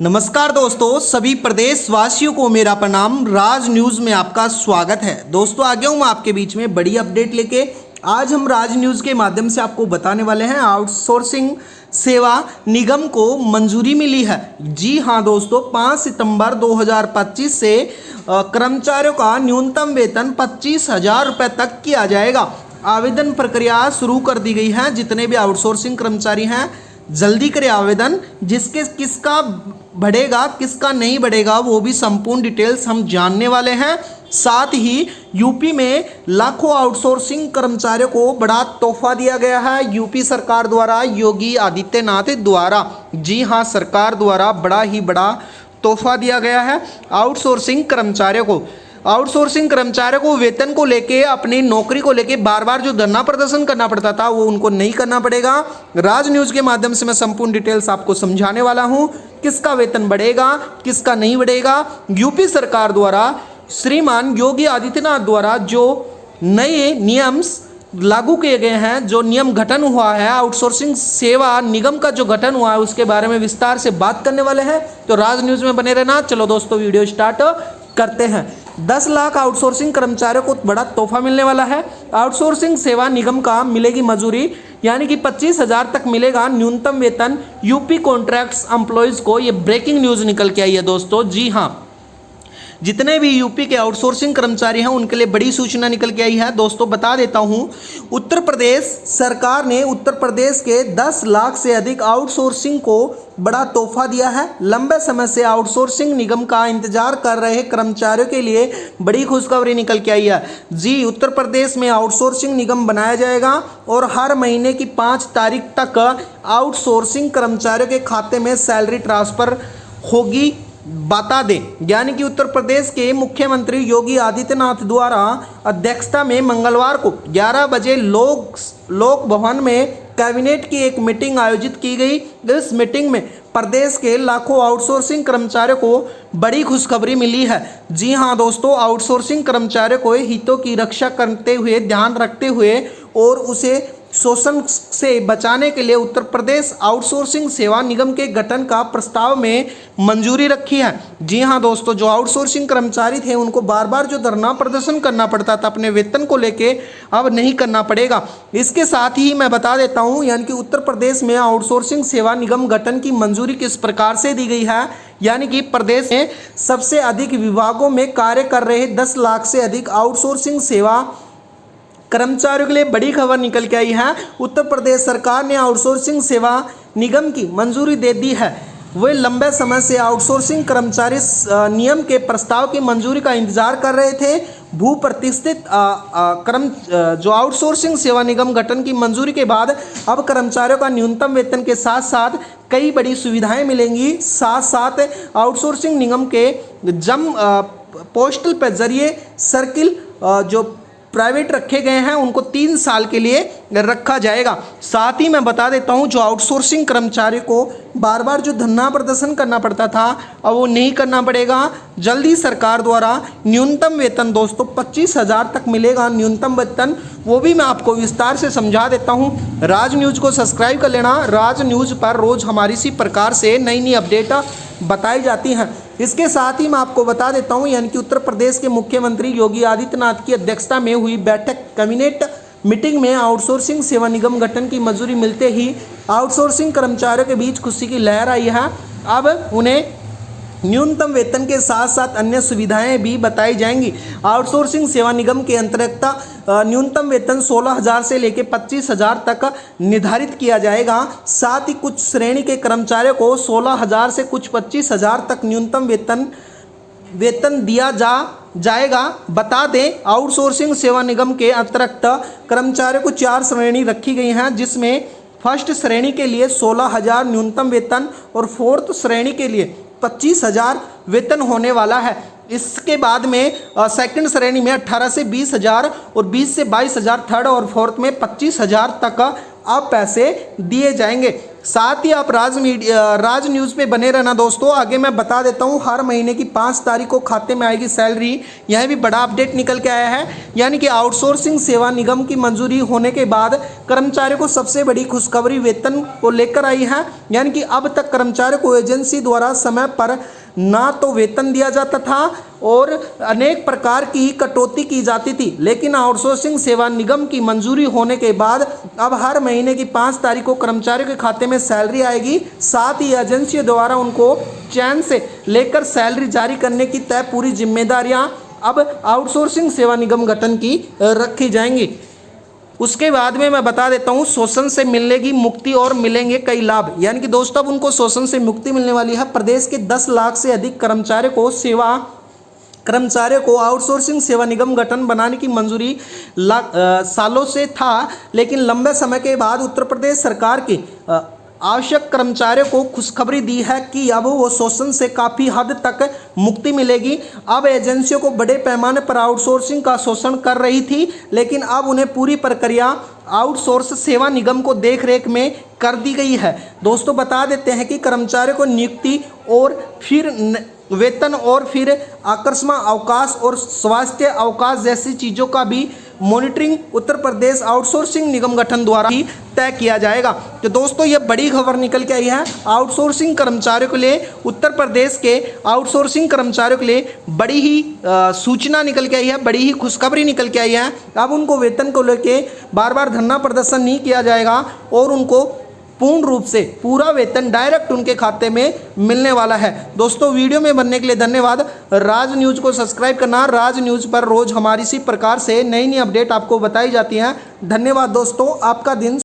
नमस्कार दोस्तों, सभी प्रदेशवासियों को मेरा प्रणाम। राज न्यूज़ में आपका स्वागत है। दोस्तों आ गया हूँ मैं आपके बीच में बड़ी अपडेट लेके। आज हम राज न्यूज़ के माध्यम से आपको बताने वाले हैं आउटसोर्सिंग सेवा निगम को मंजूरी मिली है। जी हाँ दोस्तों, 5 सितंबर 2025 से कर्मचारियों का न्यूनतम वेतन 25,000 रुपये तक किया जाएगा। आवेदन प्रक्रिया शुरू कर दी गई है। जितने भी आउटसोर्सिंग कर्मचारी हैं जल्दी करें आवेदन। किसका बढ़ेगा किसका नहीं बढ़ेगा वो भी संपूर्ण डिटेल्स हम जानने वाले हैं। साथ ही यूपी में लाखों आउटसोर्सिंग कर्मचारियों को बड़ा तोहफा दिया गया है यूपी सरकार द्वारा, योगी आदित्यनाथ द्वारा। जी हाँ, सरकार द्वारा बड़ा तोहफा दिया गया है आउटसोर्सिंग कर्मचारियों को। आउटसोर्सिंग कर्मचारियों को वेतन को लेके, अपनी नौकरी को लेके बार बार जो धरना प्रदर्शन करना पड़ता था वो उनको नहीं करना पड़ेगा। राज न्यूज़ के माध्यम से मैं संपूर्ण डिटेल्स आपको समझाने वाला हूं। किसका वेतन बढ़ेगा किसका नहीं बढ़ेगा। यूपी सरकार द्वारा, श्रीमान योगी आदित्यनाथ द्वारा जो नए नियम लागू किए गए हैं, जो नियम गठन हुआ है, आउटसोर्सिंग सेवा निगम का जो गठन हुआ है उसके बारे में विस्तार से बात करने वाले हैं। तो राज न्यूज़ में बने रहना। चलो दोस्तों वीडियो स्टार्ट करते हैं। 10 लाख आउटसोर्सिंग कर्मचारियों को बड़ा तोहफा मिलने वाला है। आउटसोर्सिंग सेवा निगम का मिलेगी मजूरी, यानी कि 25,000 तक मिलेगा न्यूनतम वेतन यूपी कॉन्ट्रैक्ट्स एम्प्लॉयज़ को। ये ब्रेकिंग न्यूज़ निकल के आई है दोस्तों। जी हाँ, जितने भी यूपी के आउटसोर्सिंग कर्मचारी हैं उनके लिए बड़ी सूचना निकल के आई है। दोस्तों बता देता हूं, उत्तर प्रदेश सरकार ने उत्तर प्रदेश के 10 लाख से अधिक आउटसोर्सिंग को बड़ा तोहफा दिया है। लंबे समय से आउटसोर्सिंग निगम का इंतजार कर रहे कर्मचारियों के लिए बड़ी खुशखबरी निकल के आई है। जी, उत्तर प्रदेश में आउटसोर्सिंग निगम बनाया जाएगा और हर महीने की 5 तारीख तक आउटसोर्सिंग कर्मचारियों के खाते में सैलरी ट्रांसफर होगी। बता दें, यानी कि उत्तर प्रदेश के मुख्यमंत्री योगी आदित्यनाथ द्वारा अध्यक्षता में मंगलवार को 11 बजे लोक भवन में कैबिनेट की एक मीटिंग आयोजित की गई। इस मीटिंग में प्रदेश के लाखों आउटसोर्सिंग कर्मचारियों को बड़ी खुशखबरी मिली है। जी हाँ दोस्तों, आउटसोर्सिंग कर्मचारियों को हितों की रक्षा करते हुए, ध्यान रखते हुए और उसे शोषण से बचाने के लिए उत्तर प्रदेश आउटसोर्सिंग सेवा निगम के गठन का प्रस्ताव में मंजूरी रखी है। जी हाँ दोस्तों, जो आउटसोर्सिंग कर्मचारी थे उनको बार बार जो धरना प्रदर्शन करना पड़ता था अपने वेतन को लेके, अब नहीं करना पड़ेगा। इसके साथ ही मैं बता देता हूँ, यानी कि उत्तर प्रदेश में आउटसोर्सिंग सेवा निगम गठन की मंजूरी किस प्रकार से दी गई है। यानी कि प्रदेश में सबसे अधिक विभागों में कार्य कर रहे 10 लाख से अधिक आउटसोर्सिंग सेवा कर्मचारियों के लिए बड़ी खबर निकल के आई है। उत्तर प्रदेश सरकार ने आउटसोर्सिंग सेवा निगम की मंजूरी दे दी है। वे लंबे समय से आउटसोर्सिंग कर्मचारी नियम के प्रस्ताव की मंजूरी का इंतजार कर रहे थे। भू प्रतिष्ठित जो आउटसोर्सिंग सेवा निगम गठन की मंजूरी के बाद अब कर्मचारियों का न्यूनतम वेतन के साथ साथ कई बड़ी सुविधाएं मिलेंगी। साथ साथ आउटसोर्सिंग निगम के पोस्टल पे जरिए सर्किल जो प्राइवेट रखे गए हैं उनको 3 साल के लिए रखा जाएगा। साथ ही मैं बता देता हूं, जो आउटसोर्सिंग कर्मचारी को बार बार जो धरना प्रदर्शन करना पड़ता था अब वो नहीं करना पड़ेगा। जल्दी सरकार द्वारा न्यूनतम वेतन दोस्तों 25,000 तक मिलेगा न्यूनतम वेतन। वो भी मैं आपको विस्तार से समझा देता हूं। राज न्यूज़ को सब्सक्राइब कर लेना। राज न्यूज़ पर रोज़ हमारी इसी प्रकार से नई अपडेट बताई जाती हैं। इसके साथ ही मैं आपको बता देता हूं, यानी कि उत्तर प्रदेश के मुख्यमंत्री योगी आदित्यनाथ की अध्यक्षता में हुई बैठक कैबिनेट मीटिंग में आउटसोर्सिंग सेवा निगम गठन की मंजूरी मिलते ही आउटसोर्सिंग कर्मचारियों के बीच खुशी की लहर आई है। अब उन्हें न्यूनतम वेतन के साथ साथ अन्य सुविधाएं भी बताई जाएंगी। आउटसोर्सिंग सेवा निगम के अंतर्गत न्यूनतम वेतन 16,000 से लेकर 25,000 तक निर्धारित किया जाएगा। साथ ही कुछ श्रेणी के कर्मचारियों को 16,000 से कुछ 25,000 तक न्यूनतम वेतन दिया जाएगा। बता दें, आउटसोर्सिंग सेवा निगम के अंतर्गत कर्मचारियों को 4 श्रेणी रखी गई हैं, जिसमें फर्स्ट श्रेणी के लिए 16,000 न्यूनतम वेतन और फोर्थ श्रेणी के लिए 25,000 वेतन होने वाला है। इसके बाद में सेकंड श्रेणी में 18 से 20,000 और 20 से 22,000 थर्ड और फोर्थ में 25,000 तक अब पैसे दिए जाएंगे। साथ ही आप राज न्यूज़ पे बने रहना दोस्तों। आगे मैं बता देता हूँ, हर महीने की 5 तारीख को खाते में आएगी सैलरी। यह भी बड़ा अपडेट निकल के आया है, यानी कि आउटसोर्सिंग सेवा निगम की मंजूरी होने के बाद कर्मचारियों को सबसे बड़ी खुशखबरी वेतन को लेकर आई है। यानी कि अब तक कर्मचारियों को एजेंसी द्वारा समय पर ना तो वेतन दिया जाता था और अनेक प्रकार की कटौती की जाती थी, लेकिन आउटसोर्सिंग सेवा निगम की मंजूरी होने के बाद अब हर महीने की 5 तारीख को कर्मचारियों के खाते में सैलरी आएगी। साथ ही एजेंसियों द्वारा उनको चैन से लेकर सैलरी जारी करने की तय पूरी जिम्मेदारियां अब आउटसोर्सिंग सेवा निगम गठन की रखी जाएंगी। उसके बाद में मैं बता देता हूँ, शोषण से मिलेगी मुक्ति और मिलेंगे कई लाभ। यानी कि दोस्तों अब उनको शोषण से मुक्ति मिलने वाली है। प्रदेश के 10 लाख से अधिक कर्मचारियों को आउटसोर्सिंग सेवा निगम गठन बनाने की मंजूरी सालों से था, लेकिन लंबे समय के बाद उत्तर प्रदेश सरकार की आवश्यक कर्मचारियों को खुशखबरी दी है कि अब वो शोषण से काफ़ी हद तक मुक्ति मिलेगी। अब एजेंसियों को बड़े पैमाने पर आउटसोर्सिंग का शोषण कर रही थी, लेकिन अब उन्हें पूरी प्रक्रिया आउटसोर्स सेवा निगम को देखरेख में कर दी गई है। दोस्तों बता देते हैं कि कर्मचारियों को नियुक्ति और फिर वेतन और फिर आकस्मिक अवकाश और स्वास्थ्य अवकाश जैसी चीज़ों का भी मॉनिटरिंग उत्तर प्रदेश आउटसोर्सिंग निगम गठन द्वारा ही तय किया जाएगा। तो दोस्तों ये बड़ी खबर निकल के आई है आउटसोर्सिंग कर्मचारियों के लिए। उत्तर प्रदेश के आउटसोर्सिंग कर्मचारियों के लिए बड़ी ही सूचना निकल के आई है, बड़ी ही खुशखबरी निकल के आई है। अब उनको वेतन को लेके बार बार धरना प्रदर्शन नहीं किया जाएगा और उनको पूर्ण रूप से पूरा वेतन डायरेक्ट उनके खाते में मिलने वाला है। दोस्तों वीडियो में बनने के लिए धन्यवाद। राज न्यूज़ को सब्सक्राइब करना। राज न्यूज़ पर रोज़ हमारी इसी प्रकार से नई नई अपडेट आपको बताई जाती हैं। धन्यवाद दोस्तों, आपका दिन